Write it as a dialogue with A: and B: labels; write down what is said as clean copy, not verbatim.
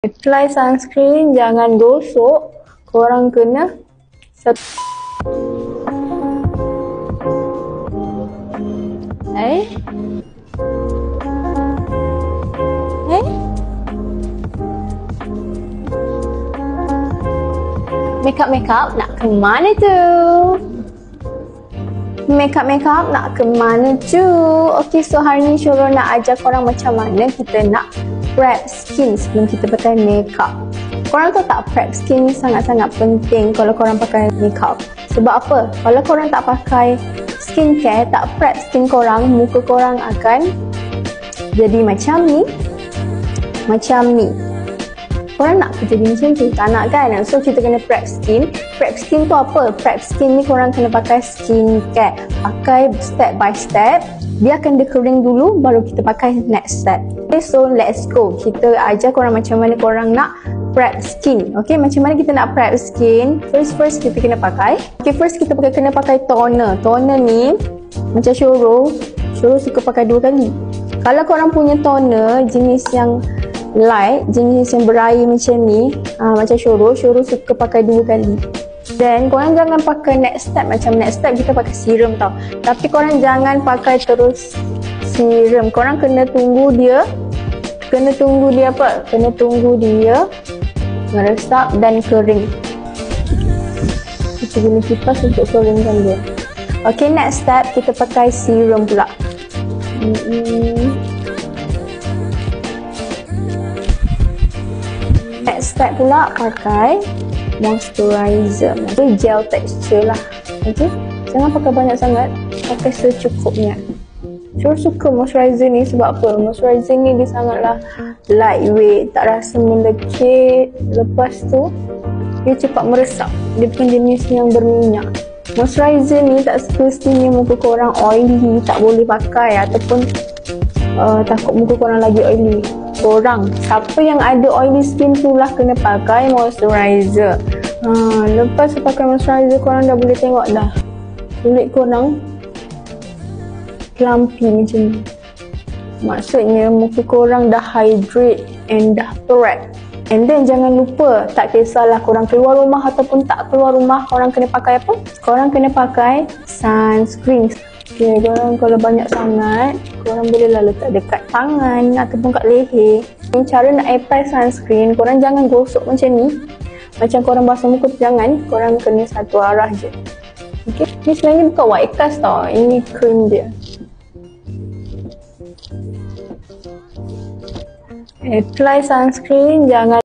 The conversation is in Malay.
A: Apply sunscreen, jangan gosok. Korang kena Makeup nak ke mana tu? Makeup nak ke mana tu? Okay, so hari ni Syurul nak ajar korang macam mana kita nak prep skin sebelum kita pakai makeup. Korang tahu tak, prep skin ni sangat-sangat penting kalau korang pakai makeup. Sebab apa? Kalau korang tak pakai skincare, tak prep skin korang, muka korang akan jadi macam ni. Macam ni. Korang nak jadi macam tu? Tak nak kan? So kita kena prep skin. Prep skin tu apa? Prep skin ni korang kena pakai skincare. Pakai step by step. Biarkan dia kering dulu, baru kita pakai next step. Okay, so let's go. Kita ajar korang macam mana korang nak prep skin. Okay, macam mana kita nak prep skin? First kita kena pakai. Okay, first kita kena pakai toner. Toner ni macam Syurul suka pakai 2 kali. Kalau korang punya toner jenis yang light, jenis yang berair macam ni, macam Syurul suka pakai 2 kali. Then korang jangan pakai next step. Macam next step kita pakai serum tau. Tapi korang jangan pakai terus serum. Korang kena tunggu dia apa? Kena tunggu dia meresap dan kering. Kita guna kipas untuk keringkan dia. Okay, next step kita pakai serum pula. Next step pula pakai moisturizer. Okay, gel texture lah. Okay, jangan pakai banyak sangat, pakai secukupnya. Syurul suka moisturizer ni sebab apa? Moisturizer ni dia sangatlah lightweight, tak rasa melekit. Lepas tu dia cepat meresap. Dia bukan jenis yang berminyak. Moisturizer ni tak semestinya muka korang oily tak boleh pakai, ataupun takut muka korang lagi oily. Korang, siapa yang ada oily skin tu lah kena pakai moisturizer. Lepas pakai moisturizer, korang dah boleh tengok dah kulit korang plumpy macam ni. Maksudnya muka korang dah hydrate and dah prep. And then jangan lupa, tak kisahlah korang keluar rumah ataupun tak keluar rumah, korang kena pakai apa? Korang kena pakai sunscreen. Okay, korang kalau banyak sangat, korang bolehlah letak dekat tangan ataupun kat leher. Cara nak apply sunscreen, korang jangan gosok macam ni. Macam korang basuh muka tu, jangan. Korang kena satu arah je. Okay, ni sebenarnya bukan white cast tau. Ini cream dia. Apply sunscreen, jangan